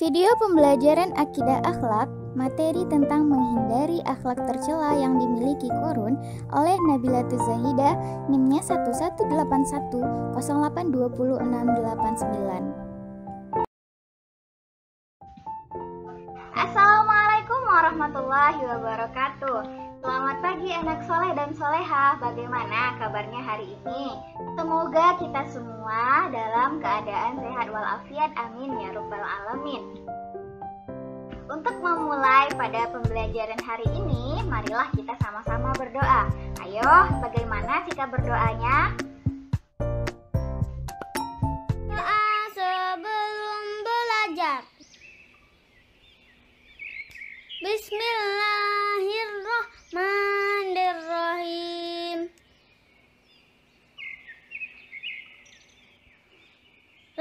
Video pembelajaran akidah akhlak, materi tentang menghindari akhlak tercela yang dimiliki Qorun oleh Nabilatul Zahidah, NIM-nya 118108206989. Assalamualaikum warahmatullahi wabarakatuh. Selamat pagi anak soleh dan soleha. Bagaimana kabarnya hari ini? Semoga kita semua dalam keadaan sehat walafiat, amin ya rabbal alamin. Untuk memulai pada pembelajaran hari ini, marilah kita sama-sama berdoa. Ayo, bagaimana sikap berdoanya? Doa sebelum belajar. Bismillahirrahmanirrahim.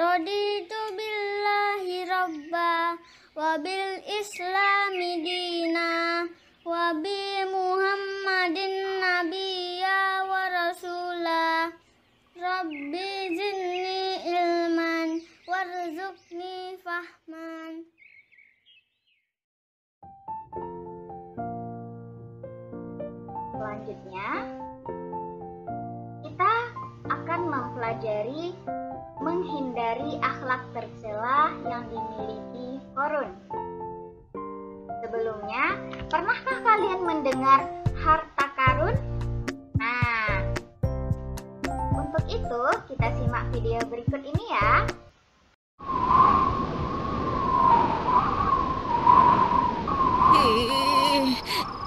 Raditu billahi rabba wa bil islami dina wa bi muhammadin nabiyya wa rasula. Rabbi zidni ilman warzuqni fahman. Selanjutnya, kita akan mempelajari menghindari akhlak tercela yang dimiliki Qorun. Sebelumnya, pernahkah kalian mendengar harta karun? Nah, untuk itu kita simak video berikut ini ya.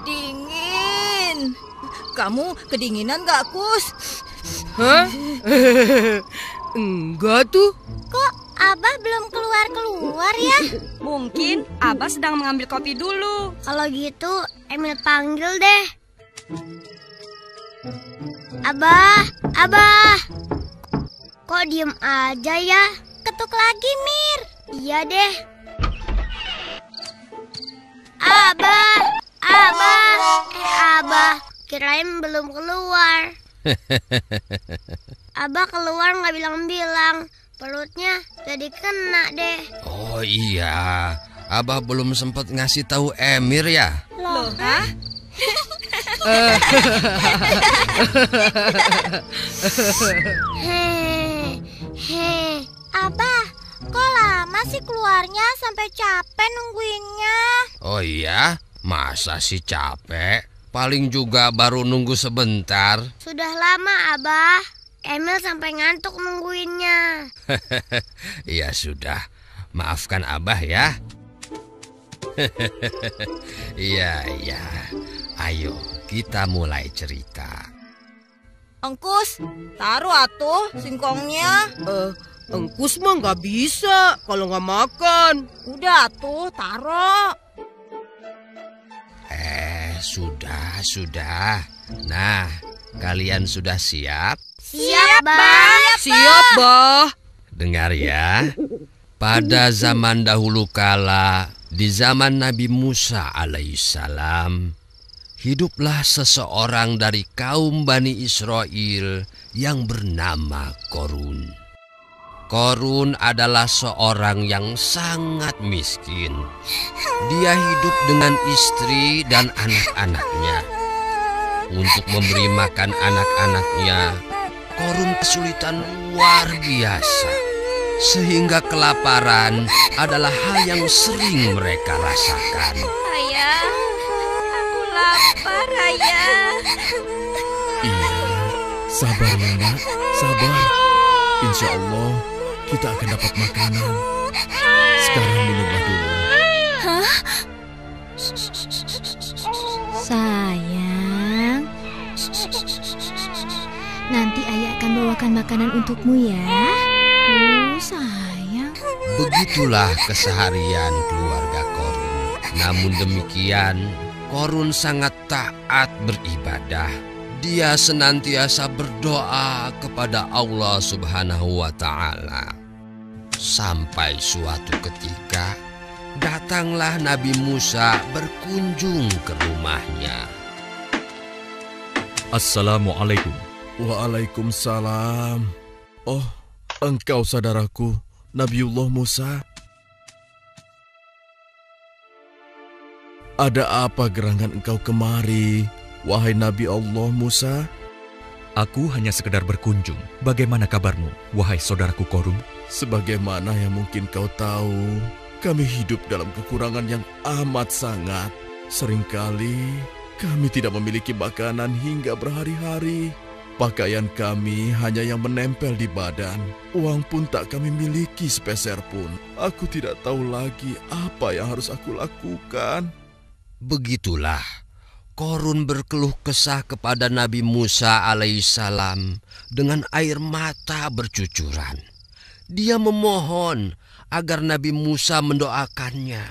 Dingin. Kamu kedinginan gak, Kus? Hah? Enggak tuh. Kok Abah belum keluar-keluar ya? Mungkin Abah sedang mengambil kopi dulu. Kalau gitu, Emil panggil deh. Abah, Abah. Kok diem aja ya? Ketuk lagi, Mir. Iya deh. Abah, Abah. Abah. Kirain belum keluar. Abah keluar nggak bilang-bilang. Perutnya jadi kena deh. Oh iya, Abah belum sempat ngasih tahu Emir ya? Loh, hah? Hei, Abah, kok lama sih keluarnya sampai capek nungguinnya? Oh iya, masa sih capek? Paling juga baru nunggu sebentar. Sudah lama, Abah. Emil sampai ngantuk nungguinnya. Ya sudah, maafkan Abah ya. Iya, iya. Ayo, kita mulai cerita. Engkus, taruh atuh singkongnya. Engkus mah nggak bisa kalau nggak makan. Udah atuh, taruh. Sudah. Nah, kalian sudah siap? Siap, Bah. Siap, Bah. Dengar ya. Pada zaman dahulu kala, di zaman Nabi Musa alaihissalam, hiduplah seseorang dari kaum Bani Israel yang bernama Qorun. Qorun adalah seorang yang sangat miskin. Dia hidup dengan istri dan anak-anaknya. Untuk memberi makan anak-anaknya, Qorun kesulitan luar biasa. Sehingga kelaparan adalah hal yang sering mereka rasakan. Ayah, aku lapar, Ayah. Iya, sabar ya nak, sabar. Insya Allah kita akan dapat makanan. Sekarang minumlah dulu. Hah? Sayang, nanti ayah akan bawakan makanan untukmu ya. Sayang. Begitulah keseharian keluarga Qorun. Namun demikian, Qorun sangat taat beribadah. Dia senantiasa berdoa kepada Allah Subhanahu wa Ta'ala. Sampai suatu ketika, datanglah Nabi Musa berkunjung ke rumahnya. Assalamualaikum. Waalaikumsalam. Oh, engkau saudaraku, Nabiullah Musa. Ada apa gerangan engkau kemari, wahai Nabi Allah Musa? Aku hanya sekedar berkunjung. Bagaimana kabarmu, wahai saudaraku Korun? Sebagaimana yang mungkin kau tahu, kami hidup dalam kekurangan yang amat sangat. Seringkali kami tidak memiliki makanan hingga berhari-hari. Pakaian kami hanya yang menempel di badan. Uang pun tak kami miliki sepeser pun. Aku tidak tahu lagi apa yang harus aku lakukan. Begitulah Korun berkeluh kesah kepada Nabi Musa alaihissalam dengan air mata bercucuran. Dia memohon agar Nabi Musa mendoakannya,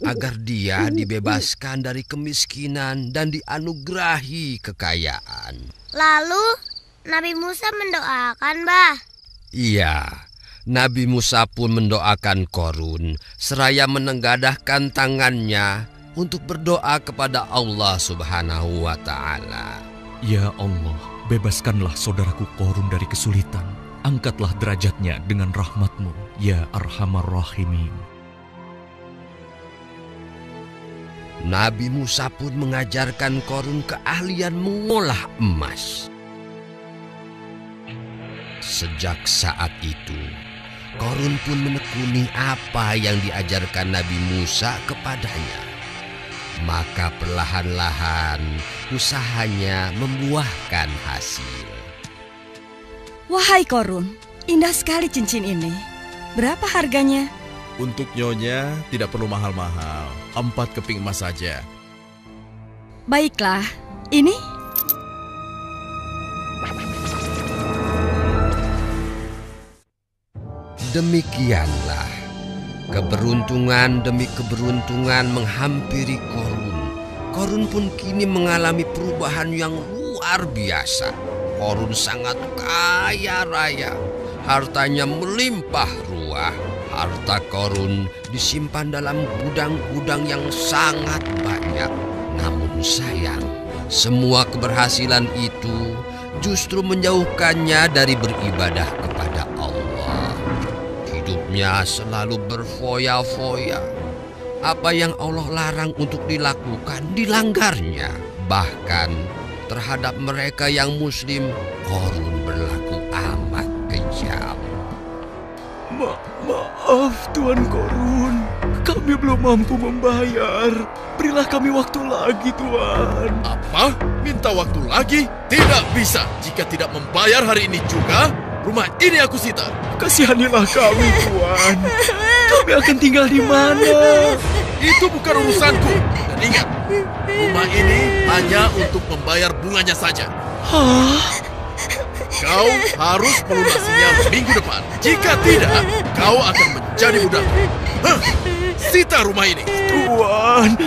agar dia dibebaskan dari kemiskinan dan dianugerahi kekayaan. Lalu Nabi Musa mendoakan, Bah. Iya, Nabi Musa pun mendoakan Korun seraya menengadahkan tangannya untuk berdoa kepada Allah Subhanahu wa Ta'ala. Ya Allah, bebaskanlah saudaraku Korun dari kesulitan. Angkatlah derajatnya dengan rahmat-Mu, ya Arhamar Rahimin. Nabi Musa pun mengajarkan Korun keahlian mengolah emas. Sejak saat itu, Korun pun menekuni apa yang diajarkan Nabi Musa kepadanya. Maka perlahan-lahan usahanya membuahkan hasil. Wahai Korun, indah sekali cincin ini. Berapa harganya? Untuk nyonya tidak perlu mahal-mahal. 4 keping emas saja. Baiklah, ini? Demikianlah keberuntungan demi keberuntungan menghampiri Korun. Korun pun kini mengalami perubahan yang luar biasa. Korun sangat kaya raya. Hartanya melimpah ruah. Harta Korun disimpan dalam gudang-gudang yang sangat banyak. Namun sayang, semua keberhasilan itu justru menjauhkannya dari beribadah kepada Allah. Hidupnya selalu berfoya-foya. Apa yang Allah larang untuk dilakukan, dilanggarnya. Bahkan terhadap mereka yang muslim, Korun berlaku amat kejam. Maaf Tuan Korun, kami belum mampu membayar. Berilah kami waktu lagi Tuan. Apa? Minta waktu lagi? Tidak bisa. Jika tidak membayar hari ini juga, rumah ini aku sita. Kasihanilah kami Tuan. Kami akan tinggal di mana? Itu bukan urusanku. Dan ingat, rumah ini hanya untuk membayar bunganya saja. Hah? Kau harus melunasinya minggu depan. Jika tidak, kau akan menjadi budak. Sita rumah ini.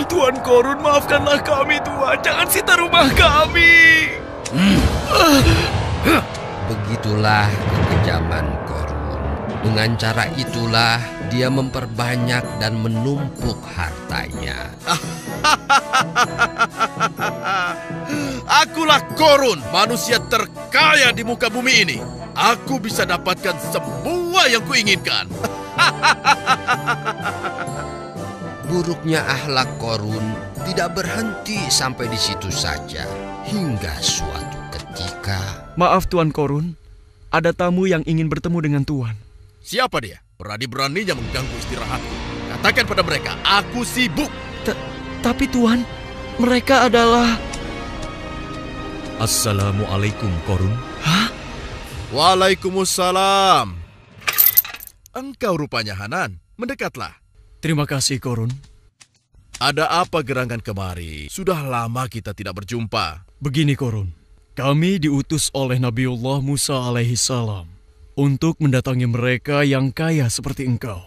Tuan Korun, maafkanlah kami Tuan. Jangan sita rumah kami. Begitulah kekejaman Korun. Dengan cara itulah dia memperbanyak dan menumpuk hartanya. Akulah Korun, manusia terkaya di muka bumi ini. Aku bisa dapatkan semua yang kuinginkan. Buruknya akhlak Korun tidak berhenti sampai di situ saja. Hingga suatu ketika... Maaf Tuan Korun, ada tamu yang ingin bertemu dengan Tuan. Siapa dia? Berani-beraninya mengganggu istirahatku. Katakan pada mereka, aku sibuk. Tapi Tuan, mereka adalah... Assalamualaikum Korun. Hah? Waalaikumsalam. Engkau rupanya Hanan, mendekatlah. Terima kasih Korun. Ada apa gerangan kemari? Sudah lama kita tidak berjumpa. Begini Korun, kami diutus oleh Nabiullah Musa alaihissalam untuk mendatangi mereka yang kaya seperti engkau.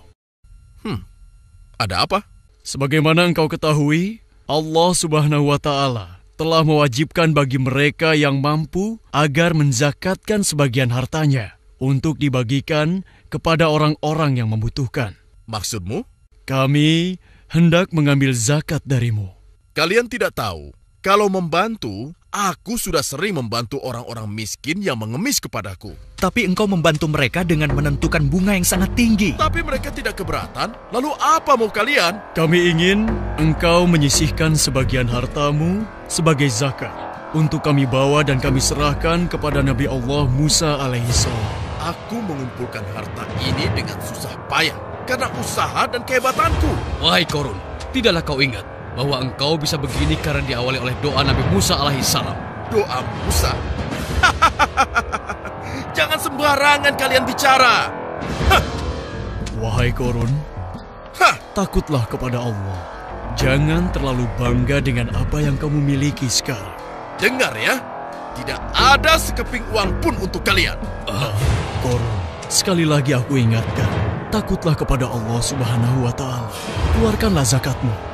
Ada apa? Sebagaimana engkau ketahui, Allah Subhanahu wa Ta'ala telah mewajibkan bagi mereka yang mampu agar menzakatkan sebagian hartanya untuk dibagikan kepada orang-orang yang membutuhkan. Maksudmu? Kami hendak mengambil zakat darimu. Kalian tidak tahu, kalau membantu Aku sudah sering membantu orang-orang miskin yang mengemis kepadaku. Tapi engkau membantu mereka dengan menentukan bunga yang sangat tinggi. Tapi mereka tidak keberatan. Lalu apa mau kalian? Kami ingin engkau menyisihkan sebagian hartamu sebagai zakat untuk kami bawa dan kami serahkan kepada Nabi Allah Musa alaihissalam. Aku mengumpulkan harta ini dengan susah payah karena usaha dan kehebatanku. Wahai Korun, tidaklah kau ingat bahwa engkau bisa begini karena diawali oleh doa Nabi Musa alaihissalam. Doa Musa? Jangan sembarangan kalian bicara. Wahai Korun, takutlah kepada Allah. Jangan terlalu bangga dengan apa yang kamu miliki sekarang. Dengar ya, tidak ada sekeping uang pun untuk kalian. Korun, sekali lagi aku ingatkan, takutlah kepada Allah Subhanahu wa Ta'ala. Keluarkanlah zakatmu.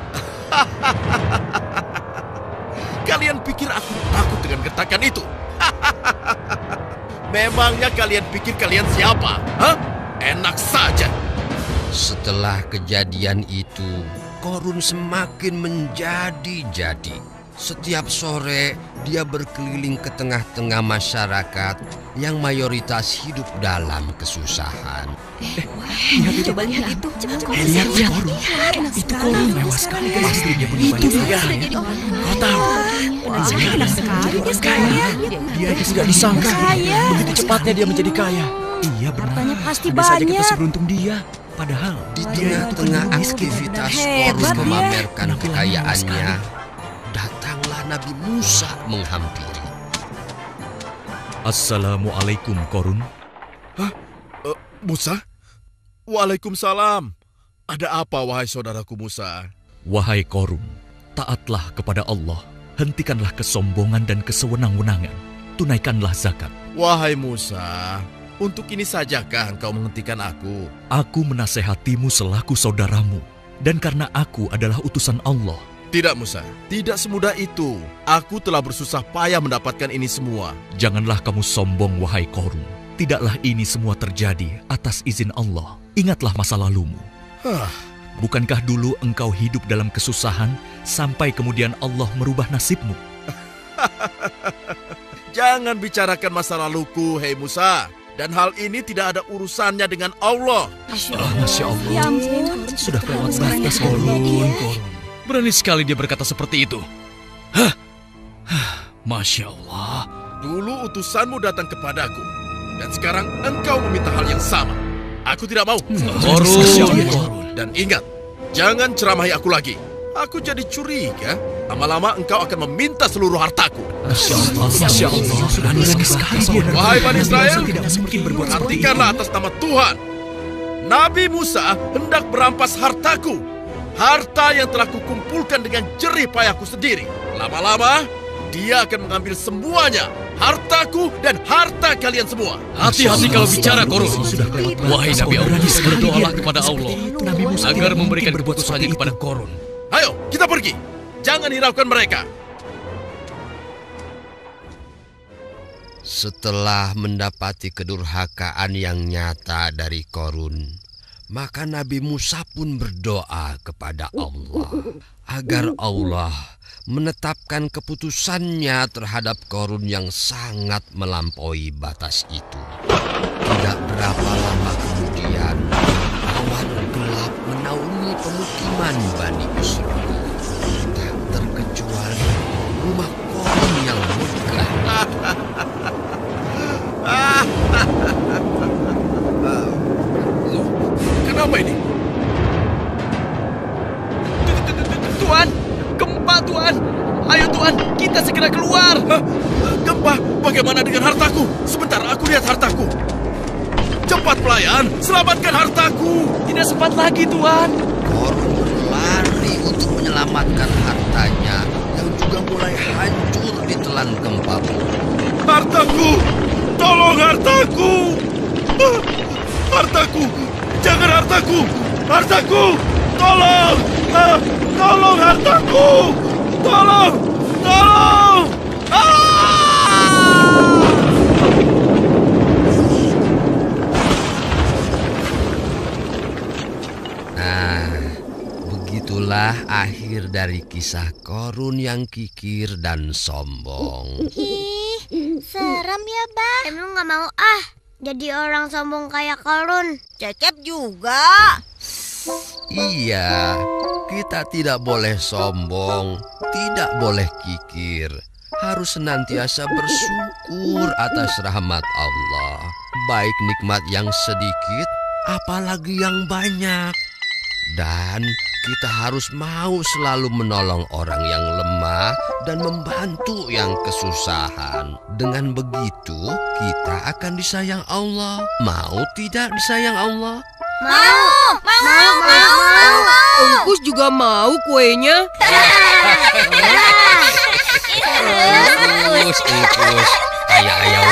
Kalian pikir aku takut dengan gertakan itu? Memangnya kalian pikir kalian siapa? Hah? Enak saja. Setelah kejadian itu, Korun semakin menjadi-jadi. Setiap sore, dia berkeliling ke tengah-tengah masyarakat yang mayoritas hidup dalam kesusahan. Coba lihat itu. Lihat, Korun. Itu Korun mewah sekali. Pasti dia punya banyak harta. Kau tahu? Enak sekali dia kaya. Dia tidak disangka begitu cepatnya dia menjadi kaya. Iya benar. Hartanya pasti Andai saja kita banyak. seberuntung dia. Padahal Di tengah-tengah aktivitas Korun memamerkan kekayaannya, datanglah Nabi Musa menghampiri. Assalamualaikum, Korun. Hah? Musa? Waalaikumsalam. Ada apa, wahai saudaraku Musa? Wahai Korun, taatlah kepada Allah. Hentikanlah kesombongan dan kesewenang-wenangan. Tunaikanlah zakat. Wahai Musa, untuk ini sajakah engkau menghentikan aku? Aku menasehatimu selaku saudaramu. Dan karena aku adalah utusan Allah. Tidak, Musa. Tidak semudah itu. Aku telah bersusah payah mendapatkan ini semua. Janganlah kamu sombong, wahai Korun. Tidaklah ini semua terjadi atas izin Allah. Ingatlah masa lalumu. Bukankah dulu engkau hidup dalam kesusahan sampai kemudian Allah merubah nasibmu? Jangan bicarakan masa laluku, hei Musa. Dan hal ini tidak ada urusannya dengan Allah. Masya Allah. Ya ampun. Sudah kelewat batas, Korun. Berani sekali dia berkata seperti itu. Masya Allah. Dulu utusanmu datang kepadaku. Dan sekarang engkau meminta hal yang sama. Aku tidak mau. Korun. Dan ingat, jangan ceramahi aku lagi. Aku jadi curiga. Lama-lama engkau akan meminta seluruh hartaku. Masya Allah. Berani sekali. Wahai Bani Israel, mungkin berbuat seperti itu. perhatikanlah atas nama Tuhan. Nabi Musa hendak berampas hartaku. Harta yang telah kukumpulkan dengan jerih payahku sendiri. Lama-lama, dia akan mengambil semuanya. Hartaku dan harta kalian semua. Hati-hati kalau bicara, Korun. Wahai Nabi Allah, berdoalah kepada Allah agar memberikan keputusannya kepada Korun. Ayo, kita pergi. Jangan hiraukan mereka. Setelah mendapati kedurhakaan yang nyata dari Korun, maka Nabi Musa pun berdoa kepada Allah agar Allah menetapkan keputusannya terhadap Korun yang sangat melampaui batas itu. Tidak berapa lama kemudian, awan gelap menaungi pemukiman Bani Israil. Tak terkecuali rumah Korun yang megah. Loh, kenapa ini? Tuan, gempa Tuan. Ayo Tuan, kita segera keluar. Gempa? Bagaimana dengan hartaku? Sebentar, aku lihat hartaku. Cepat pelayan, selamatkan hartaku. Tidak sempat lagi Tuan. Korun berlari untuk menyelamatkan hartanya yang juga mulai hancur ditelan gempa bumi. Hartaku! Tolong hartaku! Hartaku! Jangan hartaku! Hartaku! Tolong! Tolong hartaku! Tolong! Tolong! Nah, begitu Itulah akhir dari kisah Qorun yang kikir dan sombong. Ih, serem ya, Bah. Emil nggak mau jadi orang sombong kayak Qorun. Cecep juga. Iya, kita tidak boleh sombong, tidak boleh kikir. Harus senantiasa bersyukur atas rahmat Allah. Baik nikmat yang sedikit, apalagi yang banyak. Dan kita harus mau selalu menolong orang yang lemah dan membantu yang kesusahan. Dengan begitu, kita akan disayang Allah. Mau tidak disayang Allah? Mau. Engkus juga mau kuenya. Engkus, ayah wae.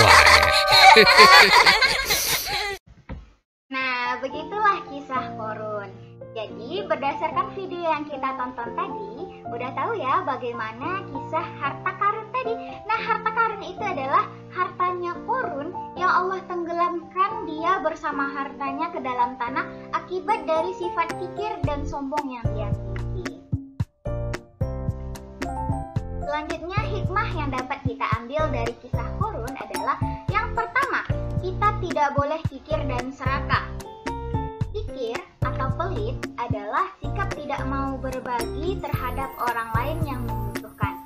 Nah, begitulah kisah Qorun. Jadi, berdasarkan video yang kita tonton tadi, udah tahu ya bagaimana kisah harta karun tadi. Nah, harta karun itu adalah hartanya Qorun yang Allah tenggelamkan dia bersama hartanya ke dalam tanah akibat dari sifat kikir dan sombong yang dia miliki. Selanjutnya, hikmah yang dapat kita ambil dari kisah Qorun adalah yang pertama, kita tidak boleh kikir dan serakah. Kikir atau pelit adalah sikap tidak mau berbagi terhadap orang lain yang membutuhkan.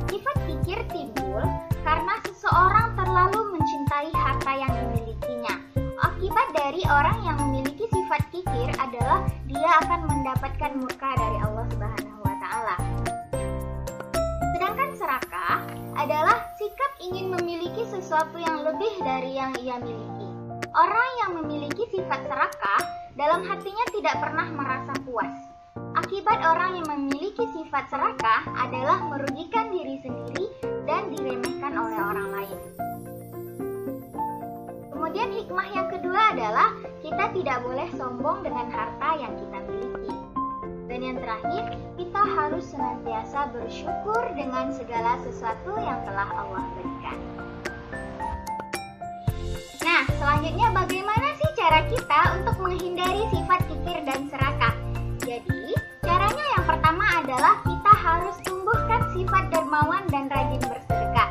Sifat kikir timbul karena seseorang terlalu mencintai harta yang dimilikinya. Akibat dari orang yang memiliki sifat kikir adalah dia akan mendapatkan murka dari Allah Subhanahu wa Ta'ala. Sedangkan serakah adalah sikap ingin memiliki sesuatu yang lebih dari yang ia miliki. Orang yang memiliki sifat serakah dalam hatinya tidak pernah merasa puas. Akibat orang yang memiliki sifat serakah adalah merugikan diri sendiri dan diremehkan oleh orang lain. Kemudian hikmah yang kedua adalah kita tidak boleh sombong dengan harta yang kita miliki. Dan yang terakhir, kita harus senantiasa bersyukur dengan segala sesuatu yang telah Allah berikan. Nah, selanjutnya bagaimana sih cara kita untuk menghindari sifat kikir dan serakah? Jadi, caranya yang pertama adalah kita harus tumbuhkan sifat dermawan dan rajin bersedekah.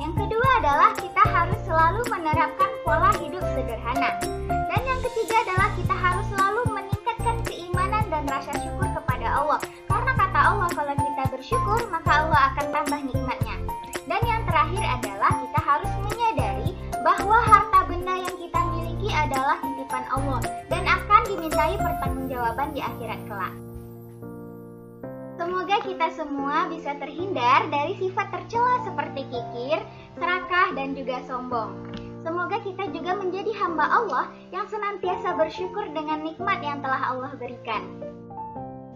Yang kedua adalah kita harus selalu menerapkan pola hidup sederhana. Dan yang ketiga adalah kita harus selalu meningkatkan keimanan dan rasa syukur kepada Allah. Karena kata Allah, kalau kita bersyukur, maka Allah akan tambah nikmatnya. Dan yang terakhir adalah kita harus menyadari bahwa harta benda yang kita miliki adalah titipan Allah dan akan dimintai pertanggungjawaban di akhirat kelak. Semoga kita semua bisa terhindar dari sifat tercela seperti kikir, serakah, dan juga sombong. Semoga kita juga menjadi hamba Allah yang senantiasa bersyukur dengan nikmat yang telah Allah berikan.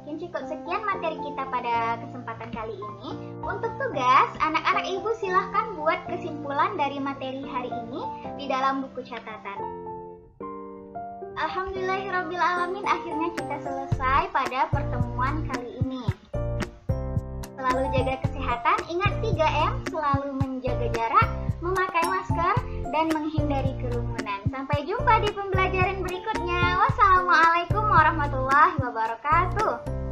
Mungkin cukup sekian materi kita pada kesempatan kali ini. Untuk tugas, anak-anak ibu silahkan buat kesimpulan dari materi hari ini di dalam buku catatan. Alhamdulillahirrabbilalamin, akhirnya kita selesai pada pertemuan kali ini. Selalu jaga kesehatan, ingat 3M, selalu menjaga jarak, memakai masker, dan menghindari kerumunan. Sampai jumpa di pembelajaran berikutnya. Wassalamualaikum warahmatullahi wabarakatuh.